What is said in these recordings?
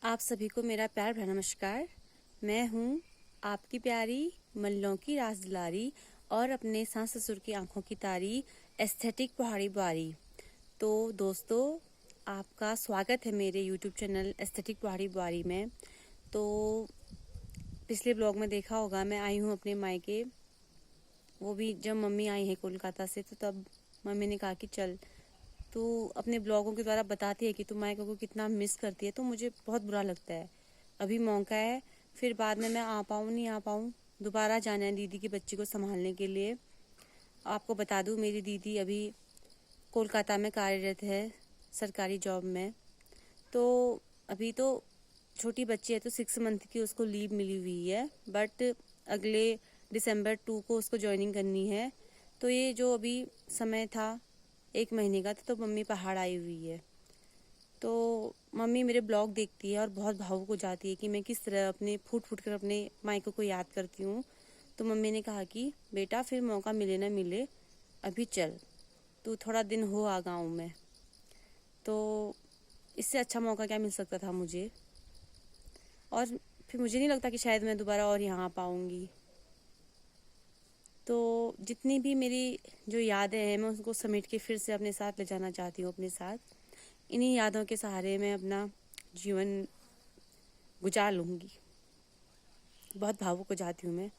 आप सभी को मेरा प्यार भरा नमस्कार। मैं हूँ आपकी प्यारी मल्लों की राज दुलारी और अपने सास ससुर की आंखों की तारी एस्थेटिक पहाड़ी बुआरी। तो दोस्तों, आपका स्वागत है मेरे यूट्यूब चैनल एस्थेटिक पहाड़ी बुआरी में। तो पिछले ब्लॉग में देखा होगा, मैं आई हूँ अपने मायके। वो भी जब मम्मी आई है कोलकाता से, तो तब मम्मी ने कहा कि चल तू अपने ब्लॉगों के द्वारा बताती है कि तू मायके को कितना मिस करती है। तो मुझे बहुत बुरा लगता है। अभी मौका है, फिर बाद में मैं आ पाऊँ नहीं आ पाऊँ, दोबारा जाना है दीदी की बच्ची को संभालने के लिए। आपको बता दूँ, मेरी दीदी अभी कोलकाता में कार्यरत है सरकारी जॉब में। तो अभी तो छोटी बच्ची है, तो 6 मंथ की उसको लीव मिली हुई है, बट अगले दिसंबर 2 को उसको ज्वाइनिंग करनी है। तो ये जो अभी समय था 1 महीने का, तो मम्मी पहाड़ आई हुई है। तो मम्मी मेरे ब्लॉग देखती है और बहुत भावुक हो जाती है कि मैं किस तरह अपने फूट फूट कर अपने मायके को याद करती हूँ। तो मम्मी ने कहा कि बेटा, फिर मौका मिले ना मिले, अभी चल, तू थोड़ा दिन हो आ गाँव में। तो इससे अच्छा मौका क्या मिल सकता था मुझे। और फिर मुझे नहीं लगता कि शायद मैं दोबारा और यहाँ पाऊँगी। तो जितनी भी मेरी जो यादें हैं, मैं उसको समेट के फिर से अपने साथ ले जाना चाहती हूँ अपने साथ। इन्हीं यादों के सहारे मैं अपना जीवन गुजार लूँगी। बहुत भावुक हो जाती हूँ मैं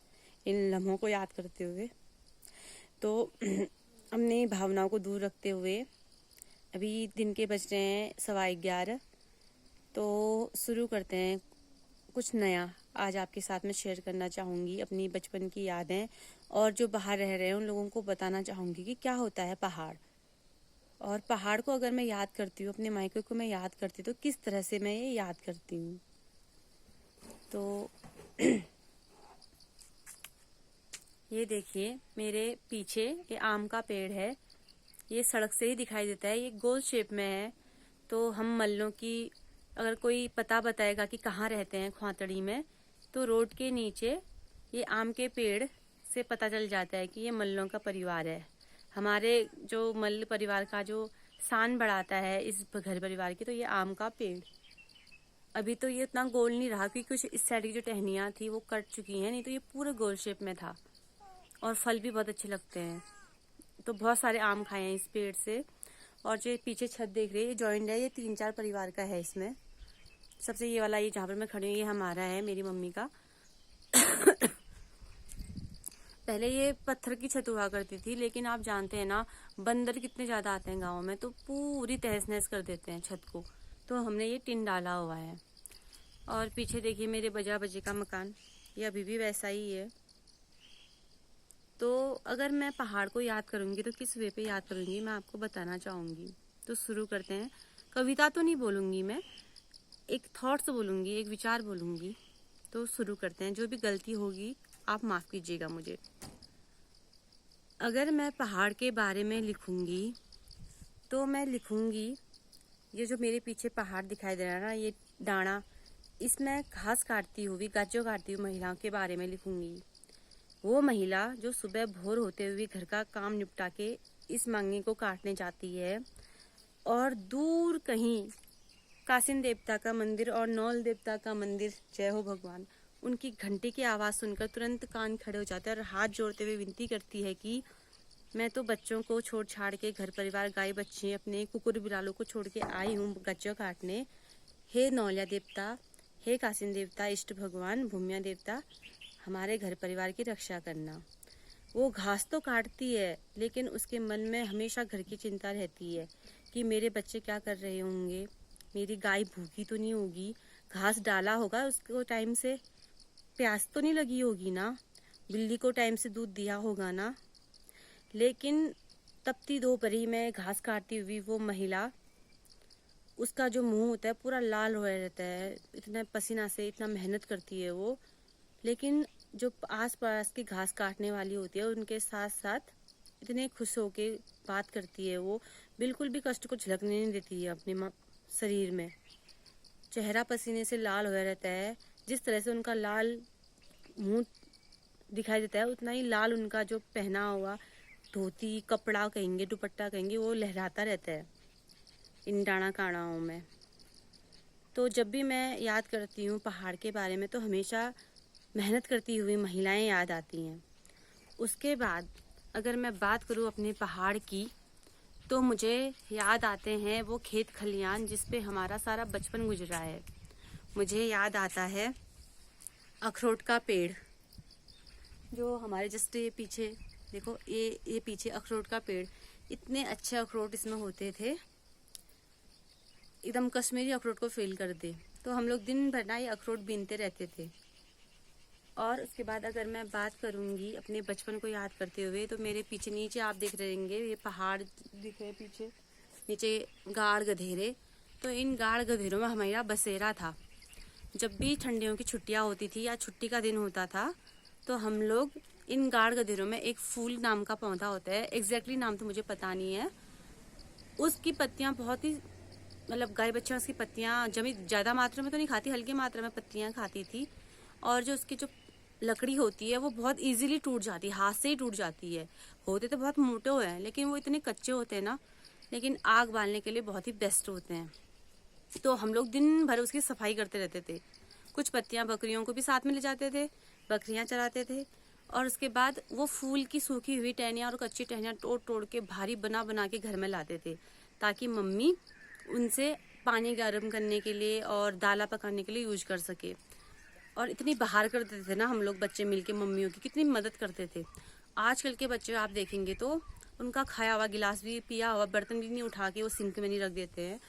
इन लम्हों को याद करते हुए। तो अपनी भावनाओं को दूर रखते हुए अभी दिन के बज रहे हैं 11:15। तो शुरू करते हैं कुछ नया। आज आपके साथ में शेयर करना चाहूँगी अपनी बचपन की यादें, और जो बाहर रह रहे हैं उन लोगों को बताना चाहूँगी कि क्या होता है पहाड़। और पहाड़ को अगर मैं याद करती हूँ, अपने मायके को मैं याद करती हूँ, तो किस तरह से मैं ये याद करती हूँ। तो ये देखिए मेरे पीछे ये आम का पेड़ है। ये सड़क से ही दिखाई देता है, ये गोल शेप में है। तो हम मल्लों की, अगर कोई पता बताएगा कि कहाँ रहते हैं ख्वातड़ी में, तो रोड के नीचे ये आम के पेड़ से पता चल जाता है कि ये मल्लों का परिवार है। हमारे जो मल्ल परिवार का जो शान बढ़ाता है इस घर परिवार की, तो ये आम का पेड़। अभी तो ये उतना गोल नहीं रहा, क्योंकि कुछ इस साइड की जो टहनियाँ थी वो कट चुकी हैं, नहीं तो ये पूरे गोल शेप में था। और फल भी बहुत अच्छे लगते हैं। तो बहुत सारे आम खाए हैं इस पेड़ से। और जो पीछे छत देख रही है, ये जॉइंट है, ये 3-4 परिवार का है। इसमें सबसे ये वाला, ये जहाँ पर मैं खड़ी हूँ, ये हमारा है, मेरी मम्मी का। पहले ये पत्थर की छत हुआ करती थी, लेकिन आप जानते हैं ना, बंदर कितने ज्यादा आते हैं गाँव में, तो पूरी तहस नहस कर देते हैं छत को। तो हमने ये टिन डाला हुआ है। और पीछे देखिए मेरे बजा बजे का मकान, ये अभी भी वैसा ही है। तो अगर मैं पहाड़ को याद करूंगी तो किस वे पे याद करूंगी, मैं आपको बताना चाहूंगी। तो शुरू करते हैं। कविता तो नहीं बोलूंगी मैं, एक थॉट्स बोलूंगी, एक विचार बोलूंगी। तो शुरू करते हैं। जो भी गलती होगी आप माफ कीजिएगा मुझे। अगर मैं पहाड़ के बारे में लिखूंगी तो मैं लिखूंगी, ये जो मेरे पीछे पहाड़ दिखाई दे रहा है ना, ये डाणा, इसमें घास काटती हुई, गाजर काटती हुई महिलाओं के बारे में लिखूंगी। वो महिला जो सुबह भोर होते हुए घर का काम निपटा के इस मांगे को काटने जाती है, और दूर कहीं कासिन देवता का मंदिर और नौल देवता का मंदिर, जय हो भगवान, उनकी घंटी की आवाज सुनकर तुरंत कान खड़े हो जाते हैं और हाथ जोड़ते हुए विनती करती है कि मैं तो बच्चों को छोड़ छाड़ के, घर परिवार, गाय बच्चे, अपने कुकुर बिरालों को छोड़ के आई हूँ गज्जो काटने। हे नौलिया देवता, हे कासिन देवता, इष्ट भगवान, भूमिया देवता, हमारे घर परिवार की रक्षा करना। वो घास तो काटती है, लेकिन उसके मन में हमेशा घर की चिंता रहती है कि मेरे बच्चे क्या कर रहे होंगे, मेरी गाय भूखी तो नहीं होगी, घास डाला होगा उसको टाइम से, प्यास तो नहीं लगी होगी ना, बिल्ली को टाइम से दूध दिया होगा ना। लेकिन तपती दोपहरी में घास काटती हुई वो महिला, उसका जो मुंह होता है पूरा लाल हो रहता है, इतना पसीना से, इतना मेहनत करती है वो। लेकिन जो आस पास की घास काटने वाली होती है उनके साथ साथ इतने खुश होके बात करती है वो, बिल्कुल भी कष्ट को झलकने नहीं देती है अपने शरीर में। चेहरा पसीने से लाल हो रहता है। जिस तरह से उनका लाल मुंह दिखाई देता है, उतना ही लाल उनका जो पहना हुआ धोती, कपड़ा कहेंगे, दुपट्टा कहेंगे, वो लहराता रहता है इन डाणा काणाओं में। तो जब भी मैं याद करती हूँ पहाड़ के बारे में तो हमेशा मेहनत करती हुई महिलाएं याद आती हैं। उसके बाद अगर मैं बात करूँ अपने पहाड़ की तो मुझे याद आते हैं वो खेत खलियान जिस पे हमारा सारा बचपन गुजरा है। मुझे याद आता है अखरोट का पेड़ जो हमारे जस्ट ये पीछे देखो, ये पीछे अखरोट का पेड़, इतने अच्छे अखरोट इसमें होते थे, एकदम कश्मीरी अखरोट को फेल कर दे। तो हम लोग दिन भर ना ये अखरोट बीनते रहते थे। और उसके बाद अगर मैं बात करूंगी अपने बचपन को याद करते हुए तो मेरे पीछे नीचे आप देख रहेंगे ये पहाड़ दिख रहे पीछे, नीचे गाड़ गधेरे। तो इन गाड़ गधेरों में हमारा बसेरा था। जब भी ठंडियों की छुट्टियां होती थी या छुट्टी का दिन होता था तो हम लोग इन गाड़ गधेरों में एक फूल नाम का पौधा होता है, एग्जैक्टली नाम तो मुझे पता नहीं है, उसकी पत्तियां बहुत ही मतलब गाय बच्चियां उसकी पत्तियां जमी ज्यादा मात्रा में तो नहीं खाती, हल्की मात्रा में पत्तियां खाती थी। और जो उसकी जो लकड़ी होती है वो बहुत इजीली टूट जाती है, हाथ से ही टूट जाती है। होते तो बहुत मोटे हुए हैं लेकिन वो इतने कच्चे होते हैं ना, लेकिन आग बालने के लिए बहुत ही बेस्ट होते हैं। तो हम लोग दिन भर उसकी सफाई करते रहते थे। कुछ पत्तियां बकरियों को भी साथ में ले जाते थे, बकरियां चराते थे। और उसके बाद वो फूल की सूखी हुई टहनियां और कच्ची टहनियां तोड़ तोड़ के भारी बना बना के घर में लाते थे ताकि मम्मी उनसे पानी गर्म करने के लिए और दाला पकाने के लिए यूज कर सके। और इतनी बहार करते थे ना हम लोग बच्चे मिलके, मम्मियों की कितनी मदद करते थे। आजकल के बच्चे आप देखेंगे तो उनका खाया हुआ गिलास भी, पिया हुआ बर्तन भी नहीं उठा के वो सिंक में नहीं रख देते हैं।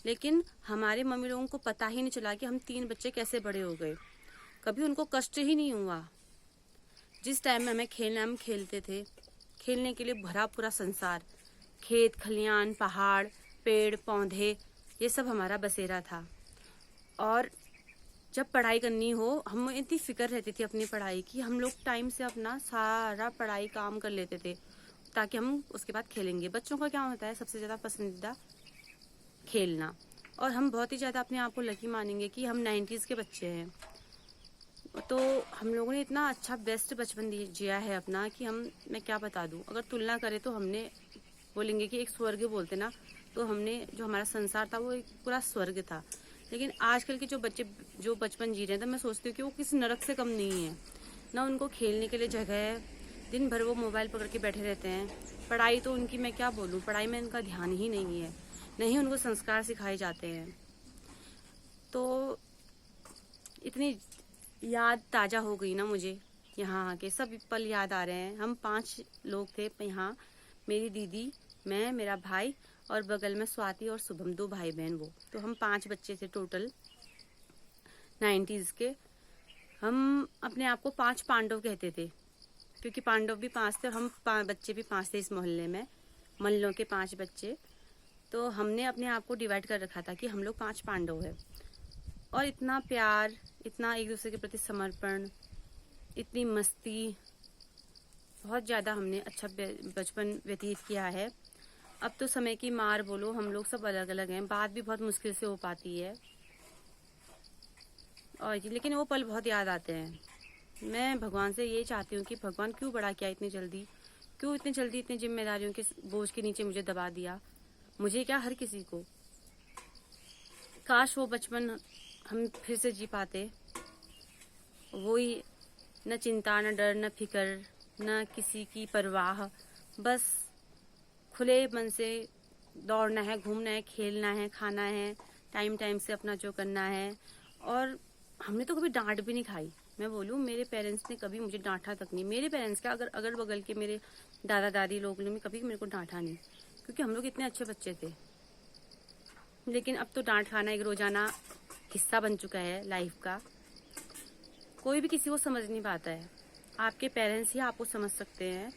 लेकिन हमारे मम्मी लोगों को पता ही नहीं चला कि हम 3 बच्चे कैसे बड़े हो गए। कभी उनको कष्ट ही नहीं हुआ। जिस टाइम में हमें खेलना, हम खेलते थे, खेलने के लिए भरा पूरा संसार, खेत खलियान, पहाड़, पेड़ पौधे, ये सब हमारा बसेरा था। और जब पढ़ाई करनी हो, हम इतनी फिक्र रहती थी अपनी पढ़ाई की, हम लोग टाइम से अपना सारा पढ़ाई काम कर लेते थे ताकि हम उसके बाद खेलेंगे। बच्चों का क्या होता है, सबसे ज़्यादा पसंदीदा खेलना। और हम बहुत ही ज़्यादा अपने आप को लकी मानेंगे कि हम 90s के बच्चे हैं। तो हम लोगों ने इतना अच्छा बेस्ट बचपन जिया है अपना कि मैं क्या बता दूं। अगर तुलना करें तो हमने बोलेंगे कि एक स्वर्ग बोलते ना, तो हमने जो हमारा संसार था वो एक पूरा स्वर्ग था। लेकिन आजकल के जो बच्चे जो बचपन जी रहे हैं तो मैं सोचती हूँ कि वो किसी नरक से कम नहीं है। ना उनको खेलने के लिए जगह है, दिन भर वो मोबाइल पकड़ के बैठे रहते हैं। पढ़ाई तो उनकी मैं क्या बोलूँ, पढ़ाई में उनका ध्यान ही नहीं है, नहीं उनको संस्कार सिखाए जाते हैं। तो इतनी याद ताज़ा हो गई ना मुझे, यहाँ आके सब पल याद आ रहे हैं। हम 5 लोग थे यहाँ, मेरी दीदी, मैं, मेरा भाई और बगल में स्वाति और शुभम, 2 भाई बहन वो। तो हम 5 बच्चे थे टोटल 90s के। हम अपने आप को 5 पांडव कहते थे क्योंकि पांडव भी 5 थे और हम बच्चे भी 5 थे इस मोहल्ले में, मल्लों के 5 बच्चे। तो हमने अपने आप को डिवाइड कर रखा था कि हम लोग 5 पांडव हैं। और इतना प्यार, इतना एक दूसरे के प्रति समर्पण, इतनी मस्ती, बहुत ज़्यादा हमने अच्छा बचपन व्यतीत किया है। अब तो समय की मार बोलो, हम लोग सब अलग अलग हैं, बात भी बहुत मुश्किल से हो पाती है। और लेकिन वो पल बहुत याद आते हैं। मैं भगवान से ये चाहती हूँ कि भगवान क्यों बड़ा किया इतनी जल्दी, क्यों इतनी जल्दी इतनी जिम्मेदारियों के बोझ के नीचे मुझे दबा दिया, मुझे क्या हर किसी को। काश वो बचपन हम फिर से जी पाते। वही न चिंता, न डर, न फिक्र, न किसी की परवाह, बस खुले मन से दौड़ना है, घूमना है, खेलना है, खाना है, टाइम टाइम से अपना जो करना है। और हमने तो कभी डांट भी नहीं खाई। मैं बोलूँ मेरे पेरेंट्स ने कभी मुझे डांटा तक नहीं। मेरे पेरेंट्स क्या, अगर अगल बगल के मेरे दादा दादी लोग ने कभी मेरे को डांटा नहीं, क्योंकि हम लोग इतने अच्छे बच्चे थे। लेकिन अब तो डांट खाना एक रोजाना हिस्सा बन चुका है लाइफ का। कोई भी किसी को समझ नहीं पाता है, आपके पेरेंट्स ही आपको समझ सकते हैं,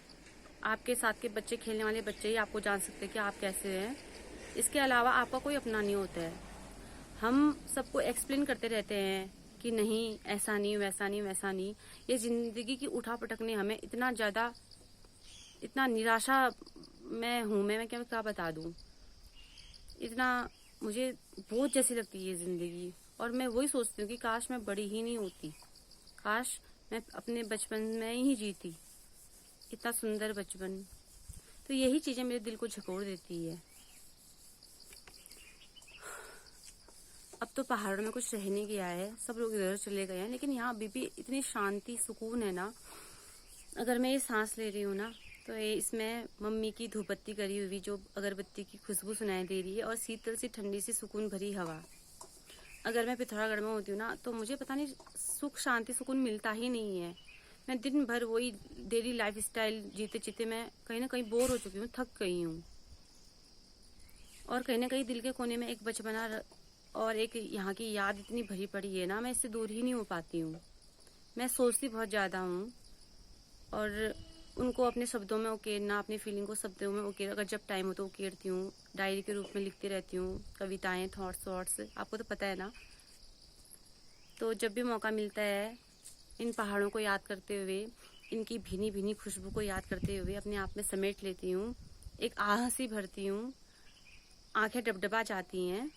आपके साथ के बच्चे, खेलने वाले बच्चे ही आपको जान सकते हैं कि आप कैसे हैं। इसके अलावा आपका कोई अपना नहीं होता है। हम सबको एक्सप्लेन करते रहते हैं कि नहीं ऐसा नहीं, वैसा नहीं, वैसा नहीं। ये जिंदगी की उठा पटक ने हमें इतना ज़्यादा, इतना निराशा मैं हूँ, मैं क्या बता दूँ। इतना मुझे बोझ जैसी लगती है ये ज़िंदगी। और मैं वही सोचती हूँ कि काश मैं बड़ी ही नहीं होती, काश मैं अपने बचपन में ही जीती, इतना सुंदर बचपन। तो यही चीज़ें मेरे दिल को झकोड़ देती है। अब तो पहाड़ों में कुछ रह नहीं गया है, सब लोग इधर चले गए हैं, लेकिन यहाँ अभी भी इतनी शांति सुकून है ना। अगर मैं ये सांस ले रही हूँ ना, तो ये इसमें मम्मी की धूपबत्ती करी हुई जो अगरबत्ती की खुशबू सुनाई दे रही है, और शीतल सी ठंडी सी सुकून भरी हवा। अगर मैं पिथौरागढ़ में होती हूँ ना, तो मुझे पता नहीं सुख शांति सुकून मिलता ही नहीं है। मैं दिन भर वही डेली लाइफ स्टाइल जीते जीते मैं कहीं ना कहीं बोर हो चुकी हूँ, थक गई हूँ। और कहीं ना कहीं दिल के कोने में एक बचपना और एक यहाँ की याद इतनी भरी पड़ी है ना, मैं इससे दूर ही नहीं हो पाती हूँ। मैं सोचती बहुत ज़्यादा हूँ, और उनको अपने शब्दों में उकेरना, अपनी फीलिंग को शब्दों में उकेर, अगर जब टाइम हो तो उकेरती हूँ, डायरी के रूप में लिखती रहती हूँ, कविताएं, थॉट्स, आपको तो पता है ना। तो जब भी मौका मिलता है, इन पहाड़ों को याद करते हुए, इनकी भीनी भीनी खुशबू को याद करते हुए अपने आप में समेट लेती हूँ, एक आह सी भरती हूँ, आंखें डबडबा जाती हैं,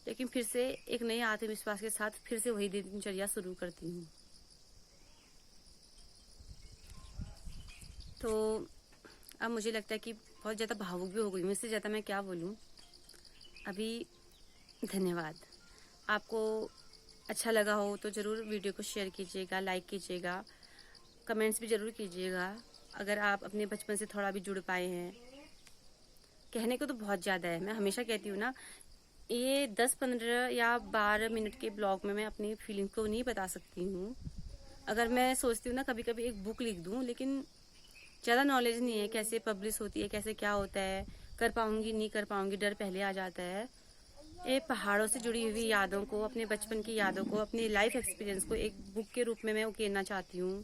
लेकिन फिर से एक नए आत्मविश्वास के साथ फिर से वही दिनचर्या शुरू करती हूँ। तो अब मुझे लगता है कि बहुत ज़्यादा भावुक भी हो गई हूँ, इससे ज़्यादा मैं क्या बोलूँ अभी। धन्यवाद। आपको अच्छा लगा हो तो ज़रूर वीडियो को शेयर कीजिएगा, लाइक कीजिएगा, कमेंट्स भी ज़रूर कीजिएगा। अगर आप अपने बचपन से थोड़ा भी जुड़ पाए हैं। कहने को तो बहुत ज़्यादा है, मैं हमेशा कहती हूँ ना, ये 10-15 या 12 मिनट के ब्लॉग में मैं अपनी फीलिंग को नहीं बता सकती हूँ। अगर मैं सोचती हूँ ना कभी कभी एक बुक लिख दूँ, लेकिन ज़्यादा नॉलेज नहीं है, कैसे पब्लिश होती है, कैसे क्या होता है, कर पाऊँगी नहीं कर पाऊँगी, डर पहले आ जाता है। ये पहाड़ों से जुड़ी हुई यादों को, अपने बचपन की यादों को, अपनी लाइफ एक्सपीरियंस को एक बुक के रूप में मैं उकेरना चाहती हूँ।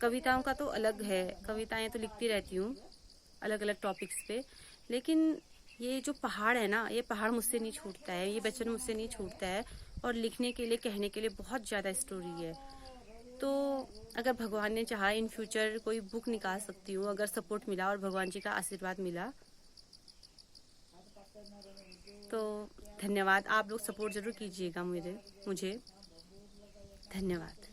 कविताओं का तो अलग है, कविताएं तो लिखती रहती हूँ अलग अलग टॉपिक्स पे, लेकिन ये जो पहाड़ है ना, ये पहाड़ मुझसे नहीं छूटता है, ये बचपन मुझसे नहीं छूटता है। और लिखने के लिए, कहने के लिए बहुत ज़्यादा स्टोरी है। तो अगर भगवान ने चाहा इन फ्यूचर कोई बुक निकाल सकती हूँ, अगर सपोर्ट मिला और भगवान जी का आशीर्वाद मिला तो धन्यवाद। आप लोग सपोर्ट ज़रूर कीजिएगा मुझे। धन्यवाद।